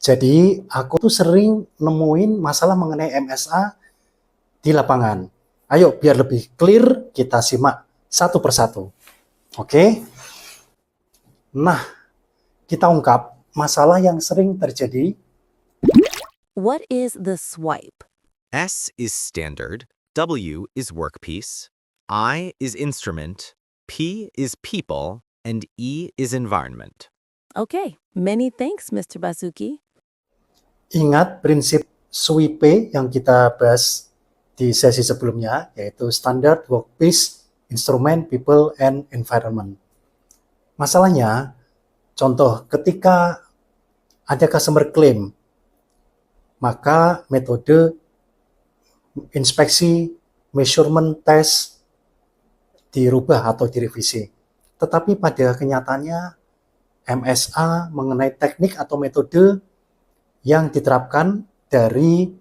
Jadi aku tuh sering nemuin masalah mengenai MSA di lapangan. Ayo biar lebih clear kita simak satu persatu. Oke? Nah, kita ungkap masalah yang sering terjadi. What is the swipe? S is standard, W is workpiece, I is instrument, P is people, and E is environment. Okay, many thanks, Mr. Basuki. Ingat prinsip SWIP yang kita bahas di sesi sebelumnya, yaitu Standard, Workpiece, Instrument, People, and Environment. Masalahnya, contoh ketika ada customer claim, maka metode inspeksi, measurement, test dirubah atau direvisi. Tetapi pada kenyataannya, MSA mengenai teknik atau metode yang diterapkan dari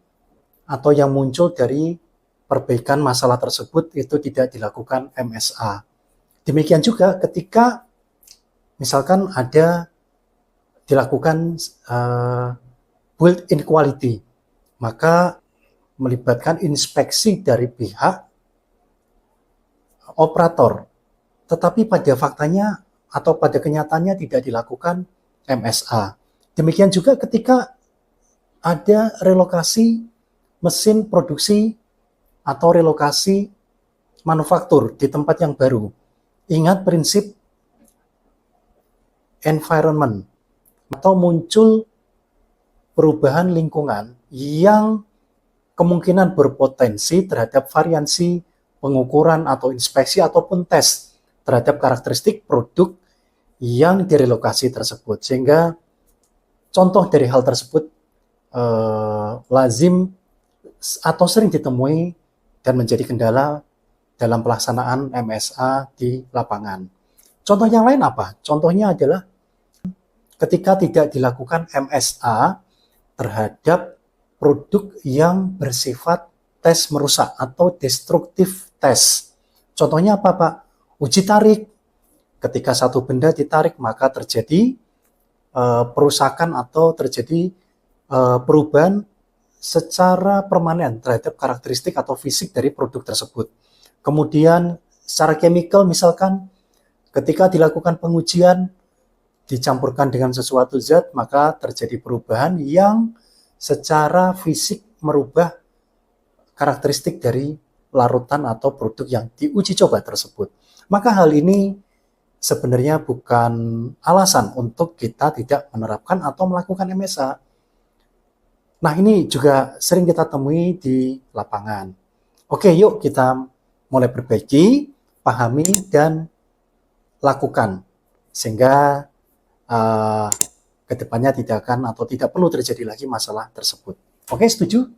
atau yang muncul dari perbaikan masalah tersebut itu tidak dilakukan MSA. Demikian juga ketika misalkan ada dilakukan built-in quality, maka melibatkan inspeksi dari pihak operator, tetapi pada faktanya atau pada kenyataannya tidak dilakukan MSA. Demikian juga ketika ada relokasi mesin produksi atau relokasi manufaktur di tempat yang baru. Ingat prinsip environment atau muncul perubahan lingkungan yang kemungkinan berpotensi terhadap variansi pengukuran atau inspeksi ataupun tes terhadap karakteristik produk yang direlokasi tersebut. Sehingga contoh dari hal tersebut lazim atau sering ditemui dan menjadi kendala dalam pelaksanaan MSA di lapangan. Contoh yang lain apa? Contohnya adalah ketika tidak dilakukan MSA terhadap produk yang bersifat tes merusak atau destruktif tes. Contohnya apa, Pak? Uji tarik. Ketika satu benda ditarik, maka terjadi perusakan atau terjadi perubahan secara permanen terhadap karakteristik atau fisik dari produk tersebut. Kemudian secara chemical misalkan ketika dilakukan pengujian dicampurkan dengan sesuatu zat, maka terjadi perubahan yang secara fisik merubah karakteristik dari larutan atau produk yang diuji coba tersebut. Maka hal ini sebenarnya bukan alasan untuk kita tidak menerapkan atau melakukan MSA. Nah, ini juga sering kita temui di lapangan. Oke, yuk kita mulai perbaiki, pahami, dan lakukan. Sehingga kedepannya tidak akan atau tidak perlu terjadi lagi masalah tersebut. Oke, setuju?